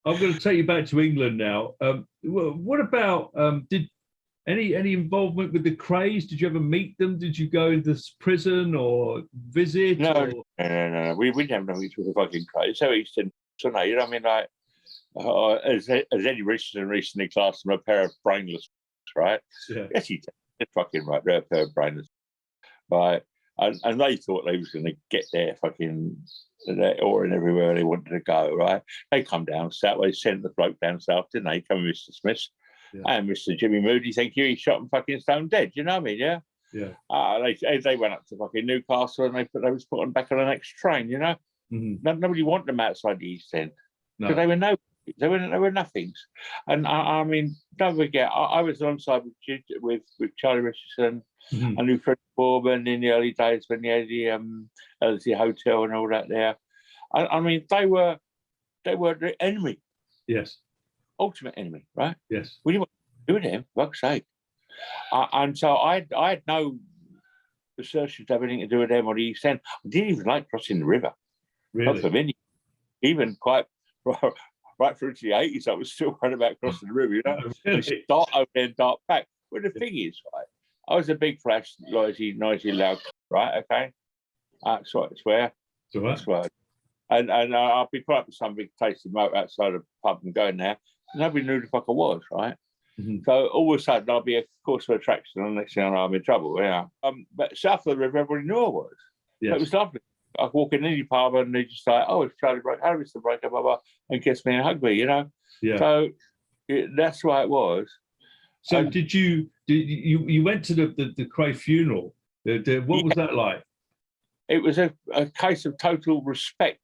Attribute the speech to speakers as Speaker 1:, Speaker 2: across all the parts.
Speaker 1: I'm going to take you back to England now. What about did any involvement with the Krays? Did you ever meet them? Did you go into prison or visit?
Speaker 2: No,
Speaker 1: or...
Speaker 2: no. We didn't have nothing to do with the fucking Krays. So Eastern, so no, you know what I mean? Like, as Eddie Richardson recently classed them a pair of brainless, right?
Speaker 1: Yeah.
Speaker 2: Yes, he's fucking right. They're a pair of brainless, right? And they thought they was going to get their fucking or in everywhere they wanted to go, right? They come down south. They sent the bloke down south, didn't they? Come with Mr. Smith and Mr. Jimmy Moody. Thank you. He shot him fucking stone dead. You know what I mean? Yeah.
Speaker 1: Yeah.
Speaker 2: They went up to fucking Newcastle and they was put them back on the next train. You know, nobody wanted them outside the East End because they were no. They were nothings, and I mean, don't forget, I was alongside with Charlie Richardson. I knew Fred Foreman in the early days when he had the hotel and all that there. I mean, they were the enemy.
Speaker 1: Yes.
Speaker 2: Ultimate enemy, right?
Speaker 1: Yes.
Speaker 2: We didn't want to do with him, for fuck's sake. And so I had no assertions to have anything to do with them or the East End. I didn't even like crossing the river.
Speaker 1: Really?
Speaker 2: Not for many. Even quite right through to the 80s, I was still worried about crossing the river, you know?
Speaker 1: Really?
Speaker 2: Start over there and dart back. Well, the thing is, right, I was a big flash, noisy, loud, right? Okay, that's right. I swear. That's right. And I'll be put up with some big tasty moat outside of the pub and going there. Nobody knew the fuck I was, right? So all of a sudden I'll be a course of attraction, and the next thing I know I'm in trouble. Yeah. But south of the river, everybody knew I was. Yes. It was lovely. I walk in any pub and they just like, oh, it's Charlie Breaker, oh, it's the Breaker, blah blah, and kiss me and hug me, you know.
Speaker 1: Yeah.
Speaker 2: So that's why it was.
Speaker 1: So did you went to the Kray funeral? What was that like?
Speaker 2: It was a case of total respect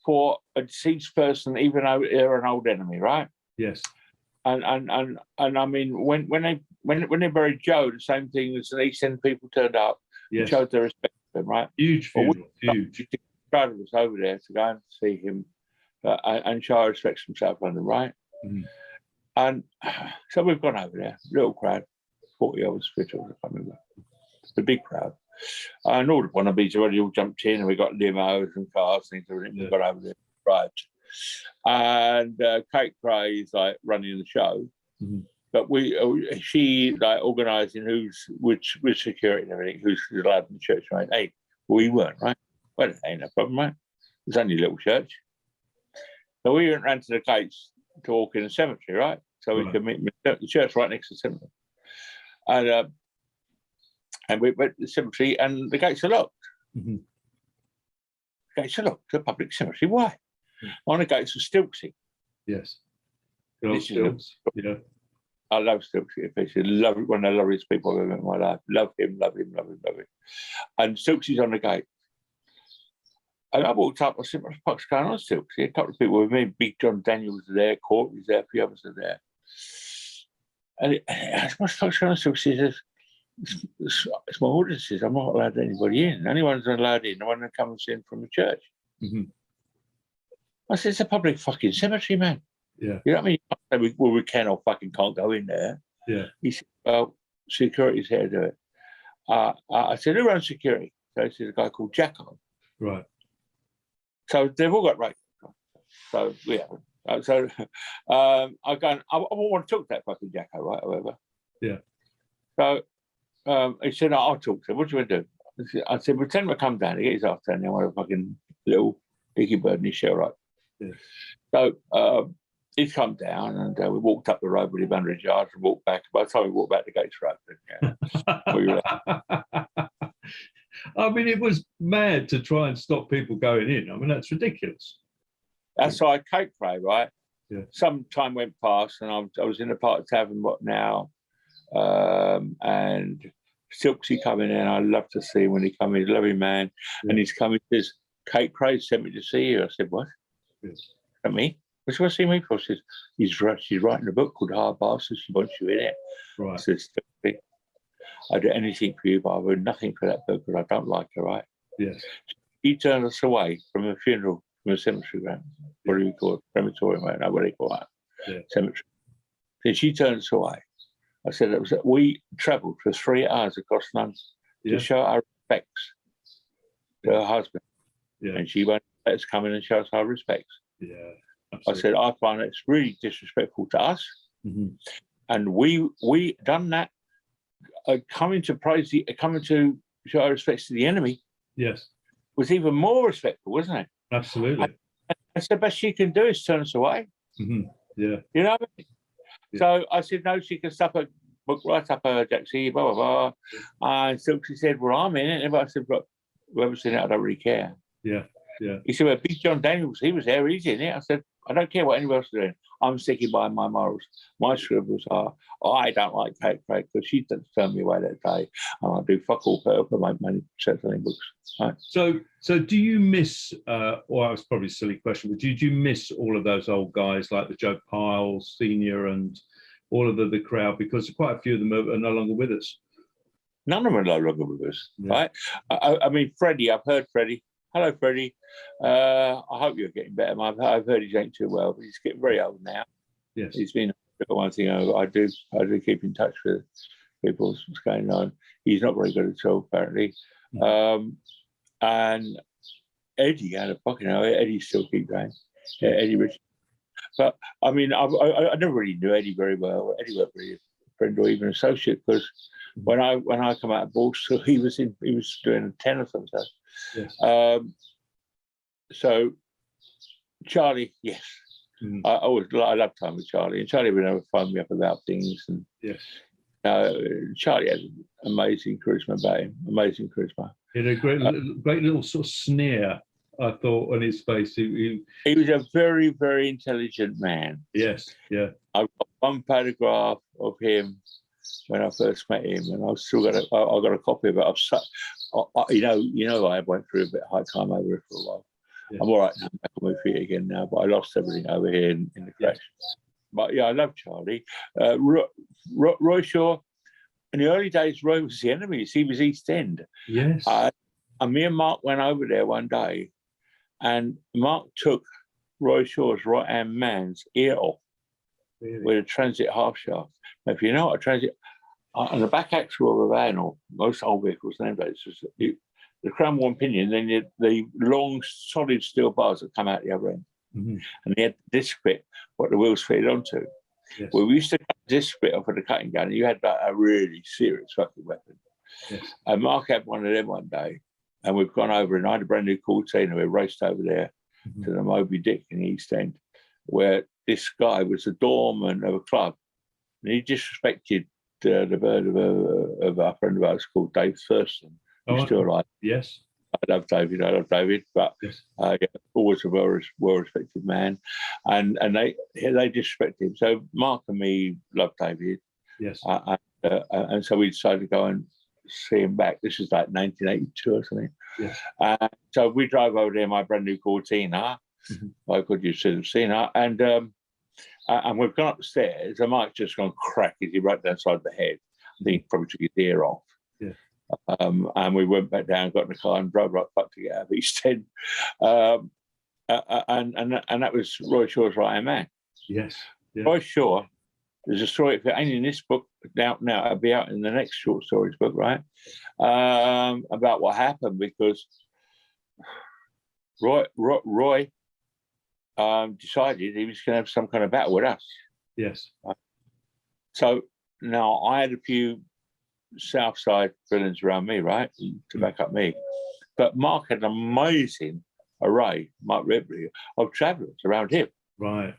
Speaker 2: for a deceased person, even though they're an old enemy, right?
Speaker 1: Yes.
Speaker 2: And I mean, when they buried Joe, the same thing as the East End people turned up and showed their respect for him, right?
Speaker 1: Huge funeral, huge.
Speaker 2: The crowd was over there to go and see him and show respect from South London, right? And so we've gone over there, little crowd, 40 of us, 50 of us, I can't remember. The big crowd. And all the wannabes already all jumped in, and we got limos and cars and everything. We got over there, right? And Kate Kray is like running the show, but she like organising which security and everything, who's allowed in the church, right? Hey, we weren't, right? Well, it ain't no problem, right? It's only a little church. So we went round to the gates to walk in the cemetery, right? So we could meet the church right next to the cemetery. And we went to the cemetery and the gates are locked. The gates are locked, the public cemetery. Why? On the gates was Stilksy.
Speaker 1: Yes.
Speaker 2: Stilks.
Speaker 1: Yeah.
Speaker 2: I love Stilksy. He's one of the loveliest people I've ever met in my life. Love him. And Stilksy's on the gate. And I walked up, I said, what the fuck's going on, Stilksy? A couple of people with me, Big John Daniels was there, Courtney's there, a few others are there. And I said, what the fuck's going on, Stilksy? He says, it's my orders. I'm not allowed anybody in. Anyone's allowed in, the one that comes in from the church. I said, it's a public fucking cemetery, man.
Speaker 1: Yeah.
Speaker 2: You know what I mean? Well, we can or fucking can't go in there.
Speaker 1: Yeah.
Speaker 2: He said, well, security's here to do it. I said, who runs security? So he said, a guy called Jacko.
Speaker 1: Right.
Speaker 2: So they've all got right. So, yeah. So I won't want to talk to that fucking Jacko, right, or whatever.
Speaker 1: Yeah.
Speaker 2: So he said, no, I'll talk to him. What do you want to do? I said, pretend to come down and get his ass down there, one of a fucking little dicky bird in his shell, right?
Speaker 1: Yeah.
Speaker 2: So he's come down and we walked up the road with him 100 yards and walked back. By the time we walked back, the gates were open. Yeah.
Speaker 1: I mean, it was mad to try and stop people going in. I mean, that's ridiculous.
Speaker 2: That's why Kate Kray, right?
Speaker 1: Yeah.
Speaker 2: Some time went past and I was in the Park Tavern, what now? And Silksy coming in. I love to see him when he comes. He's a lovely man. Yeah. And he's coming, he says, Kate Kray sent me to see you. I said, what?
Speaker 1: Yes.
Speaker 2: At me? What's she want to see me for? She says, she's writing a book called Hard Bastard. She wants you in it.
Speaker 1: Right.
Speaker 2: I said, I'd do anything for you, but I would nothing for that book because I don't like her, right?
Speaker 1: Yes.
Speaker 2: He turned us away from a funeral, from a cemetery ground. What do you call it? Crematorium, right? No, what do you call that?
Speaker 1: Yeah.
Speaker 2: Cemetery. Then she turned us away. I said, we travelled for 3 hours across London to show our respects to her husband.
Speaker 1: Yeah.
Speaker 2: And she won't let us come in and show us our respects.
Speaker 1: Yeah.
Speaker 2: I said, I find it's really disrespectful to us. And we done that, coming to show our respects to the enemy. Yes. Was even more respectful, wasn't it?
Speaker 1: Absolutely.
Speaker 2: That's the best she can do is turn us away.
Speaker 1: Yeah.
Speaker 2: You know what I mean? Yeah. So I said, no, she can stuff a book right up her jacksie, blah, blah, blah. And so she said, well, I'm in it. And I said, look, whoever's in it, I don't really care. Yeah. Yeah. He said, well, Big John Daniels, he was there, he's in it. I said, I don't care what anyone else is doing. I'm sticking by my morals. My scribbles are, I don't like Kate Kray because she turned me away that day. And I do fuck all for her for my money selling books. Right? So do you miss, or it's probably a silly question, but do you miss all of those old guys like the Joe Pyle Senior and all of the crowd? Because quite a few of them are no longer with us. None of them are no longer with us, right? I mean, Freddie, I've heard Freddie. Hello, Freddie. I hope you're getting better. I've heard he ain't too well, but he's getting very old now. Yes. He's been one thing I do keep in touch with people, what's going on. He's not very good at all, apparently. And Eddie, Eddie still keep going. Eddie Richards. But I mean, I never really knew Eddie very well. Eddie wasn't really a friend or even associate because when I come out of Bournemouth, he was doing a tennis or something. Yes. So Charlie, yes. I love time with Charlie, and Charlie would never phone me up about things. And yes. Charlie had amazing charisma about him. Amazing charisma. He had a great little sort of sneer, I thought, on his face. He was a very, very intelligent man. Yes, yeah. I've got one photograph of him when I first met him, and I've still got I got a copy of it. I went through a bit high time over it for a while. Yeah. I'm all right now, back on my feet again now, but I lost everything over here in the crash. Yes. But yeah, I love Charlie. Roy Shaw, in the early days, Roy was the enemy. He was East End. Yes. And me and Mark went over there one day, and Mark took Roy Shaw's right-hand man's ear off with a transit half shaft. Now, if you know what a transit, on the back axle of a van, or most old vehicles nowadays, the crown one pinion, then the long, solid steel bars that come out the other end. And they had the disc bit, what the wheels fitted onto. Yes. Well, we used to cut the disc bit off of the cutting gun, and you had like a really serious fucking weapon. Yes. And Mark had one of them one day, and we've gone over, and I had a brand new Cortina, and we raced over there to the Moby Dick in the East End, where this guy was a doorman of a club, and he disrespected the bird of our friend of ours called Dave Thurston. He's still alive. Yes. I love David, but yes. Always a well-respected man. And they disrespected him. So Mark and me love David. Yes. And so we decided to go and see him back. This is like 1982 or something. Yes. So we drove over there in my brand new Cortina. I could you should have seen her. And we've gone upstairs, and Mike's just gone crack as he right down side the head. I think he probably took his ear off. Yeah. And we went back down, got in the car, and drove right back to get out of East End. And that was Roy Shaw's right-hand man. Yes. Yeah. Roy Shaw, there's a story, if it ain't in this book, now it'll be out in the next short stories book, right? About what happened, because Roy decided he was going to have some kind of battle with us. Yes. So now I had a few South Side villains around me, right, to back up me. But Mark had an amazing array, Mark Ripley, of travellers around him. Right.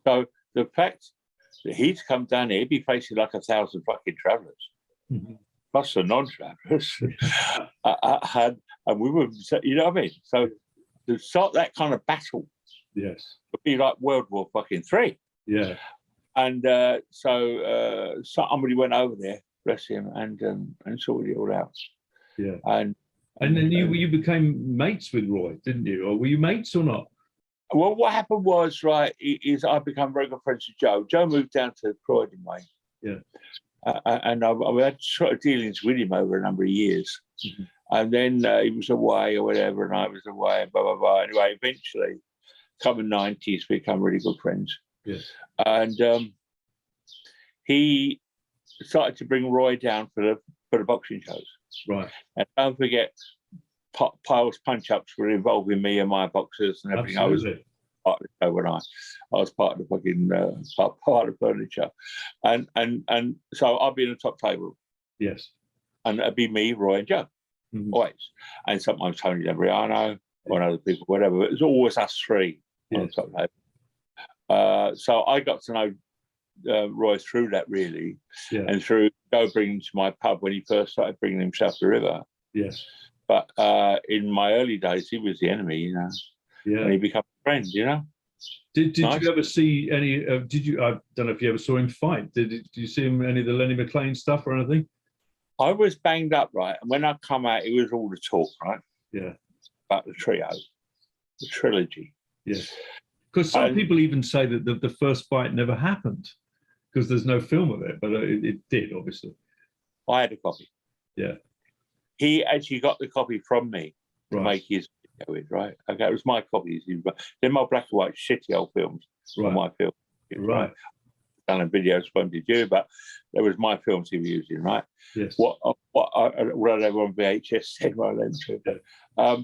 Speaker 2: So the fact that he'd come down here, he'd be facing like 1,000 fucking travellers, plus the non-travellers. And we were, you know what I mean? So to start that kind of battle, yes, would be like World War fucking III. Yeah. And so somebody went over there, bless him, and sorted it all out. Yeah. And then you became mates with Roy, didn't you? Or were you mates or not? Well, what happened was, right, is I became very good friends with Joe. Joe moved down to Croydon way. Yeah. And I had sort of dealings with him over a number of years. And then he was away or whatever, and I was away, and blah, blah, blah. Anyway, eventually, come the 90s, we become really good friends. Yes. And he started to bring Roy down for the boxing shows. Right. And don't forget, Pyle's punch-ups were involving me and my boxers and everything. Absolutely. part of the show when I was part of the fucking part of the furniture, and so I'd be in the top table.
Speaker 1: Yes.
Speaker 2: And it'd be me, Roy, and Joe, always, and sometimes Tony Lambriano or other people, whatever. But it was always us three on the top table. So I got to know Roy through that, really, and through Joe bringing him to my pub when he first started bringing himself to the river.
Speaker 1: Yes.
Speaker 2: But in my early days, he was the enemy, you know.
Speaker 1: Yeah.
Speaker 2: And he became a friend, you know.
Speaker 1: Did you ever see any? Did you? I don't know if you ever saw him fight. Did you see him any of the Lenny Mclean stuff or anything?
Speaker 2: I was banged up, right? And when I come out, it was all the talk, right?
Speaker 1: Yeah.
Speaker 2: About the trio, the trilogy.
Speaker 1: Yes. Because some people even say that the first fight never happened because there's no film of it, but it did, obviously.
Speaker 2: I had a copy.
Speaker 1: Yeah.
Speaker 2: He actually got the copy from me to make his video with, right? Okay, it was my copies. They're my black and white shitty old films. Right. My film. Right. Done a video sponsored you, but there was my films he was using, right?
Speaker 1: Yes.
Speaker 2: What I have on VHS said, well, then too. But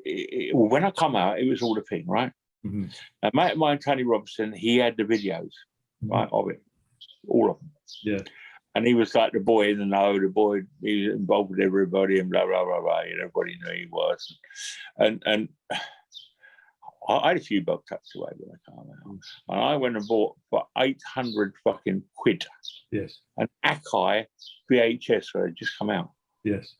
Speaker 2: when I come out, it was all the thing, right? A mate of mine, Tony Robinson, he had the videos, right, of it, all of them.
Speaker 1: Yeah.
Speaker 2: And he was like the boy in the know, the boy, he was involved with everybody and blah, blah, blah, blah. And everybody knew he was. And I had a few bucks tucked away when I came out. And I went and bought for 800 fucking quid.
Speaker 1: Yes. An
Speaker 2: Akai VHS where had just come out.
Speaker 1: Yes.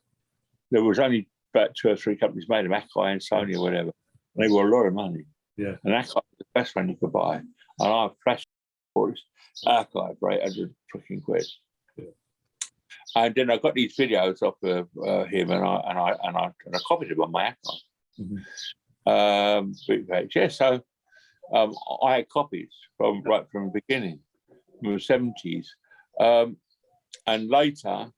Speaker 2: There was only about 2 or 3 companies made of Akai and Sony or whatever. And they were a lot of money.
Speaker 1: Yeah.
Speaker 2: And Akai was the best one you could buy. And I flashed for this Akai for 800 fucking quid. Yeah. And then I got these videos off of him and I copied them on my Akai. VHS. So I had copies right from the beginning, from the 70s. And later,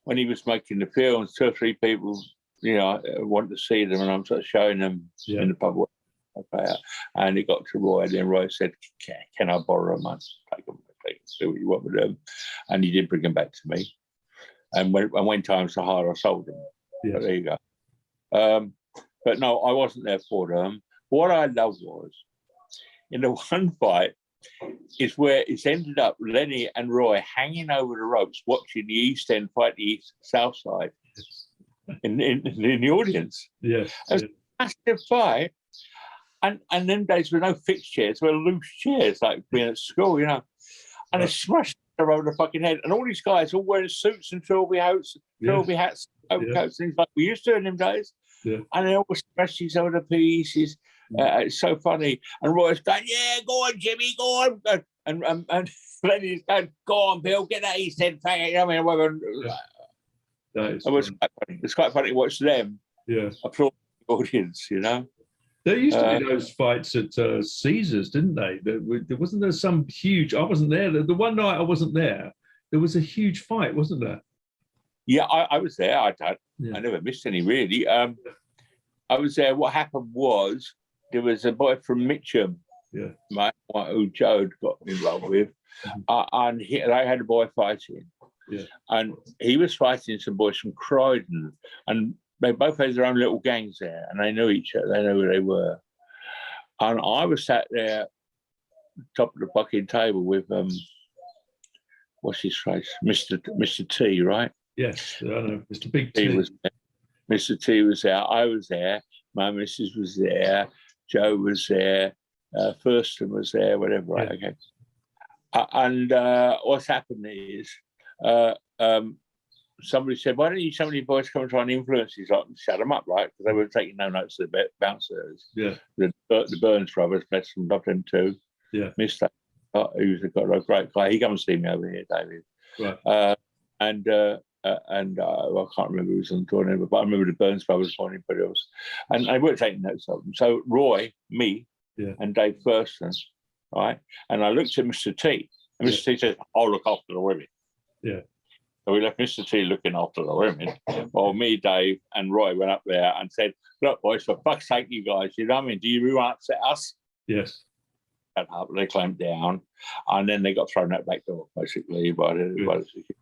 Speaker 2: when he was making the films, 2 or 3 people, you know, wanted to see them, and I'm sort of showing them in the pub. And it got to Roy, and then Roy said, "Can I borrow them? Take them, do what you want with them." And he did bring them back to me. And when times are hard, I sold them. Yes. But there you go. But no, I wasn't there for them. What I loved was, in the one fight, is where it's ended up Lenny and Roy hanging over the ropes watching the East End fight the South Side in the audience.
Speaker 1: Yes.
Speaker 2: It was a massive fight. And them days there were no fixed chairs, there were loose chairs, like being at school, you know. And they smashed over the fucking head. And all these guys all wearing suits and trilby hats, overcoats, things like we used to in them days. Yeah. And they all smashed these other pieces. It's so funny. And Roy's going, "Yeah, go on, Jimmy, go on." And Lenny's going, "Go on, Bill, get that East End faggot." I mean, it was quite funny. It's quite funny to watch them applaud the audience, you know.
Speaker 1: There used to be those fights at Caesars, didn't they? There wasn't there some huge. I wasn't there. The one night I wasn't there, there was a huge fight, wasn't there?
Speaker 2: Yeah, I was there. I never missed any, really. I was there. What happened was there was a boy from Mitcham, right, who Joe had got involved with, and they had a boy fighting. Yeah. And he was fighting some boys from Croydon, and they both had their own little gangs there, and they knew each other. They knew who they were. And I was sat there, top of the fucking table with what's his face, Mr. T, right?
Speaker 1: Yes, I know, Mr. Big T.
Speaker 2: Was there. Mr. T was there. I was there. My missus was there. Joe was there. Thurston was there. Whatever. Right? Okay. And what's happened is, somebody said, "Why don't you some of these boys come and try and influence these lot and shut them up, right?" Because they were taking no notes of the bouncers. Yeah. The Burns brothers, bless them, loved them too. Yeah. Mr. Who's got a great guy. He come and see me over here, David. Right. I can't remember who was on the tour, but I remember the Burns brothers more than anybody else. And they weren't taking notes of them. So Roy, me, and Dave Thurston, right? And I looked at Mr. T, and Mr. T said, "I'll look after the women." Yeah. So we left Mr. T looking after the women. Well, me, Dave, and Roy went up there and said, "Look, boys, for fuck's sake, you guys, you know what I mean? Do you really want to upset us?" Yes. And they clamped down, and then they got thrown out back door, basically, by the security.